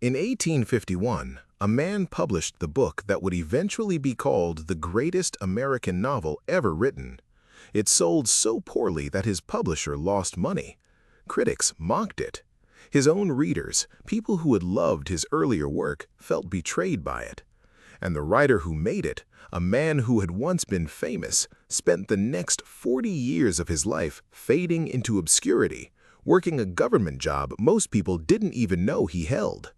In 1851, a man published the book that would eventually be called the greatest American novel ever written. It sold so poorly that his publisher lost money. Critics mocked it. His own readers, people who had loved his earlier work, felt betrayed by it. And the writer who made it, a man who had once been famous, spent the next 40 years of his life fading into obscurity, working a government job most people didn't even know he held.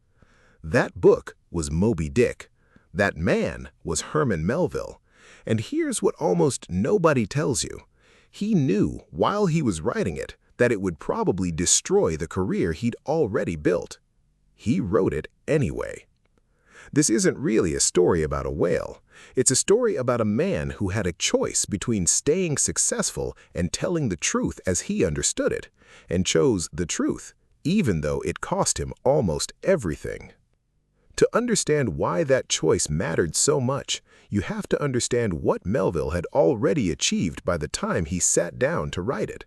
That book was Moby-Dick. That man was Herman Melville. And here's what almost nobody tells you. He knew, while he was writing it, that it would probably destroy the career he'd already built. He wrote it anyway. This isn't really a story about a whale. It's a story about a man who had a choice between staying successful and telling the truth as he understood it, and chose the truth, even though it cost him almost everything. To understand why that choice mattered so much, you have to understand what Melville had already achieved by the time he sat down to write it.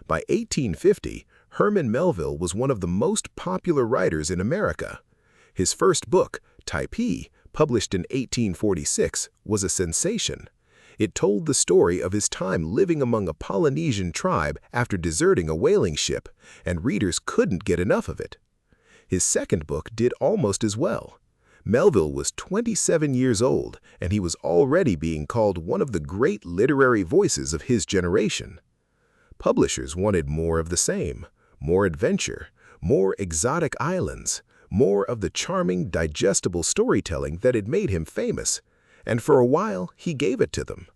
By 1850, Herman Melville was one of the most popular writers in America. His first book, Typee, published in 1846, was a sensation. It told the story of his time living among a Polynesian tribe after deserting a whaling ship, and readers couldn't get enough of it. His second book did almost as well. Melville was 27 years old, and he was already being called one of the great literary voices of his generation. Publishers wanted more of the same, more adventure, more exotic islands, more of the charming, digestible storytelling that had made him famous, and for a while he gave it to them.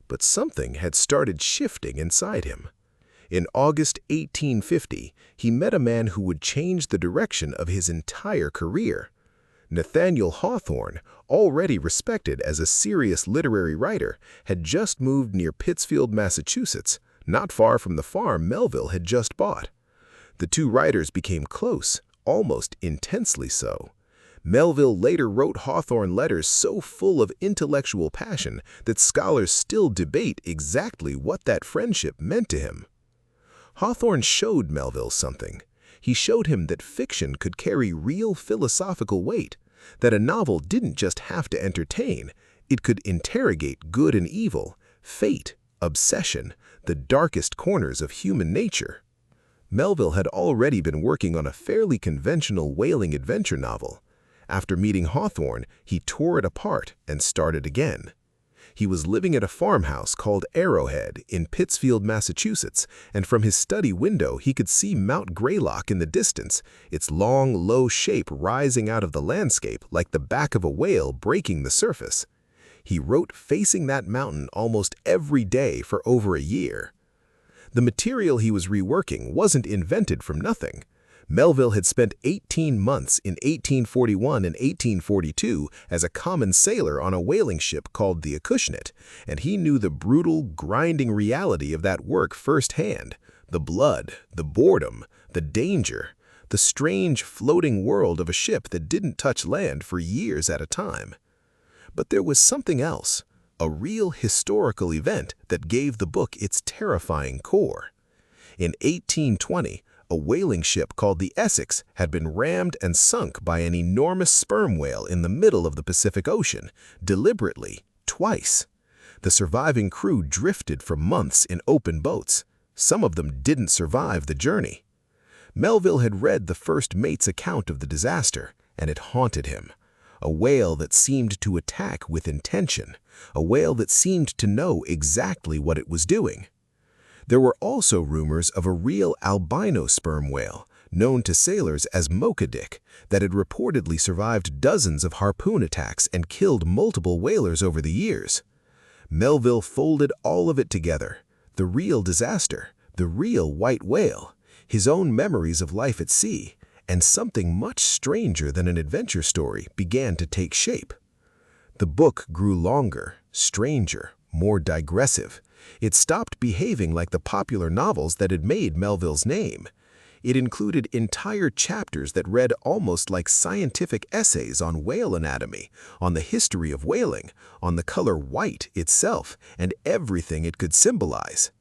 But something had started shifting inside him. In August 1850, he met a man who would change the direction of his entire career. Nathaniel Hawthorne, already respected as a serious literary writer, had just moved near Pittsfield, Massachusetts, not far from the farm Melville had just bought. The two writers became close, almost intensely so. Melville later wrote Hawthorne letters so full of intellectual passion that scholars still debate exactly what that friendship meant to him. Hawthorne showed Melville something. He showed him that fiction could carry real philosophical weight, that a novel didn't just have to entertain, it could interrogate good and evil, fate, obsession, the darkest corners of human nature. Melville had already been working on a fairly conventional whaling adventure novel. After meeting Hawthorne, he tore it apart and started again. He was living at a farmhouse called Arrowhead in Pittsfield, Massachusetts, and from his study window he could see Mount Greylock in the distance, its long, low shape rising out of the landscape like the back of a whale breaking the surface. He wrote facing that mountain almost every day for over a year. The material he was reworking wasn't invented from nothing. Melville had spent 18 months in 1841 and 1842 as a common sailor on a whaling ship called the Acushnet, and he knew the brutal, grinding reality of that work firsthand. The blood, the boredom, the danger, the strange floating world of a ship that didn't touch land for years at a time. But there was something else, a real historical event that gave the book its terrifying core. In 1820, a whaling ship called the Essex had been rammed and sunk by an enormous sperm whale in the middle of the Pacific Ocean, deliberately, twice. The surviving crew drifted for months in open boats. Some of them didn't survive the journey. Melville had read the first mate's account of the disaster, and it haunted him. A whale that seemed to attack with intention, a whale that seemed to know exactly what it was doing. There were also rumors of a real albino sperm whale, known to sailors as Moby-Dick, that had reportedly survived dozens of harpoon attacks and killed multiple whalers over the years. Melville folded all of it together, the real disaster, the real white whale, his own memories of life at sea, and something much stranger than an adventure story began to take shape. The book grew longer, stranger, more digressive. It stopped behaving like the popular novels that had made Melville's name. It included entire chapters that read almost like scientific essays on whale anatomy, on the history of whaling, on the color white itself, and everything it could symbolize.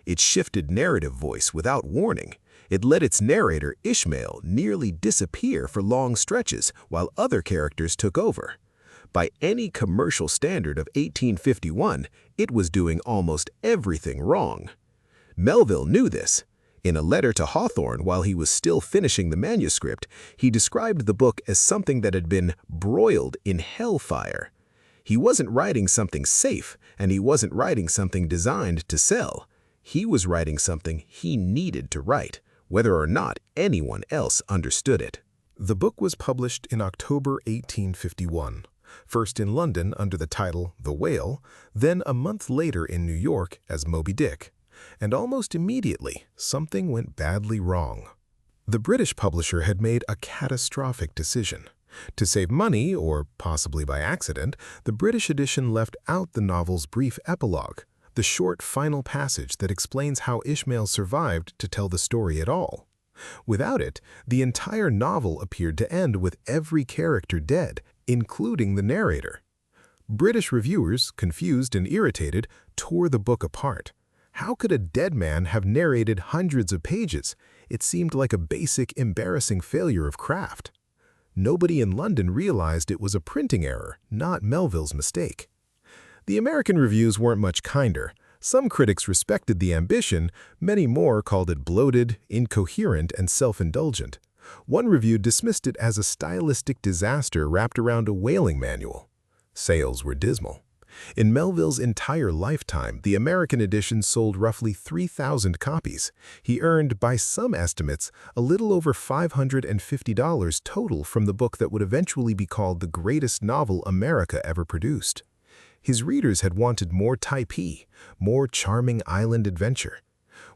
It shifted narrative voice without warning. It let its narrator, Ishmael, nearly disappear for long stretches while other characters took over. By any commercial standard of 1851, it was doing almost everything wrong. Melville knew this. In a letter to Hawthorne while he was still finishing the manuscript, he described the book as something that had been broiled in hellfire. He wasn't writing something safe, and he wasn't writing something designed to sell. He was writing something he needed to write, whether or not anyone else understood it. The book was published in October 1851, first in London under the title The Whale, then a month later in New York as Moby-Dick. And almost immediately, something went badly wrong. The British publisher had made a catastrophic decision. To save money, or possibly by accident, the British edition left out the novel's brief epilogue, the short final passage that explains how Ishmael survived to tell the story at all. Without it, the entire novel appeared to end with every character dead, including the narrator. British reviewers, confused and irritated, tore the book apart. How could a dead man have narrated hundreds of pages? It seemed like a basic, embarrassing failure of craft. Nobody in London realized it was a printing error, not Melville's mistake. The American reviews weren't much kinder. Some critics respected the ambition, many more called it bloated, incoherent, and self-indulgent. One review dismissed it as a stylistic disaster wrapped around a whaling manual. Sales were dismal. In Melville's entire lifetime, the American edition sold roughly 3,000 copies. He earned, by some estimates, a little over $550 total from the book that would eventually be called the greatest novel America ever produced. His readers had wanted more Taipei, more charming island adventure.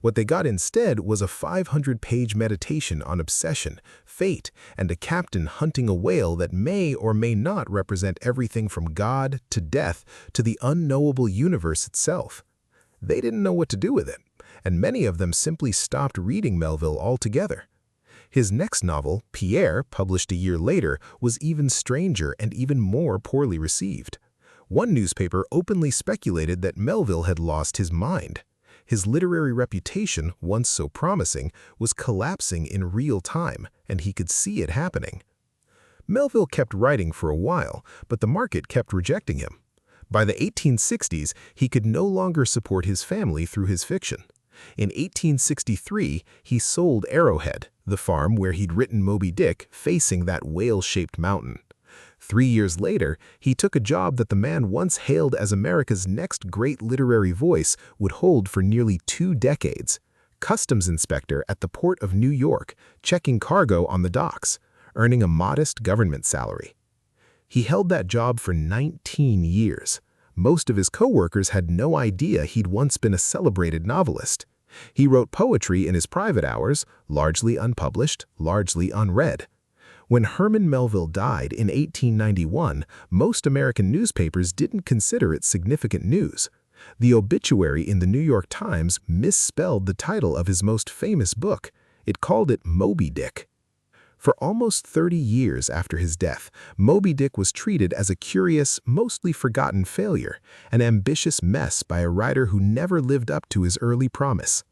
What they got instead was a 500-page meditation on obsession, fate, and a captain hunting a whale that may or may not represent everything from God to death to the unknowable universe itself. They didn't know what to do with it, and many of them simply stopped reading Melville altogether. His next novel, Pierre, published a year later, was even stranger and even more poorly received. One newspaper openly speculated that Melville had lost his mind. His literary reputation, once so promising, was collapsing in real time, and he could see it happening. Melville kept writing for a while, but the market kept rejecting him. By the 1860s, he could no longer support his family through his fiction. In 1863, he sold Arrowhead, the farm where he'd written Moby-Dick, facing that whale-shaped mountain. 3 years later, he took a job that the man once hailed as America's next great literary voice would hold for nearly 2 decades. Customs inspector at the Port of New York, checking cargo on the docks, earning a modest government salary. He held that job for 19 years. Most of his co-workers had no idea he'd once been a celebrated novelist. He wrote poetry in his private hours, largely unpublished, largely unread. When Herman Melville died in 1891, most American newspapers didn't consider it significant news. The obituary in the New York Times misspelled the title of his most famous book. It called it Moby-Dick. For almost 30 years after his death, Moby-Dick was treated as a curious, mostly forgotten failure, an ambitious mess by a writer who never lived up to his early promise.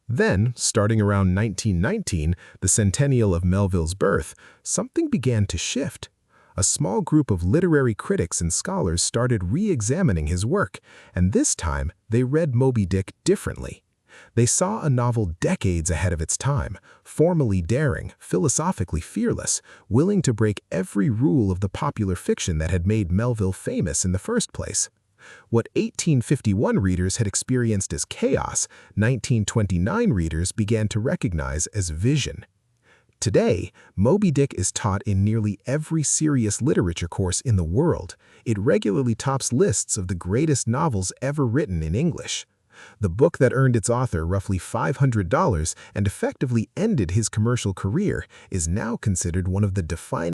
Then, starting around 1919, the centennial of Melville's birth, something began to shift. A small group of literary critics and scholars started re-examining his work, and this time they read Moby-Dick differently. They saw a novel decades ahead of its time, formally daring, philosophically fearless, willing to break every rule of the popular fiction that had made Melville famous in the first place. What 1851 readers had experienced as chaos, 1929 readers began to recognize as vision. Today, Moby-Dick is taught in nearly every serious literature course in the world. It regularly tops lists of the greatest novels ever written in English. The book that earned its author roughly $500 and effectively ended his commercial career is now considered one of the defining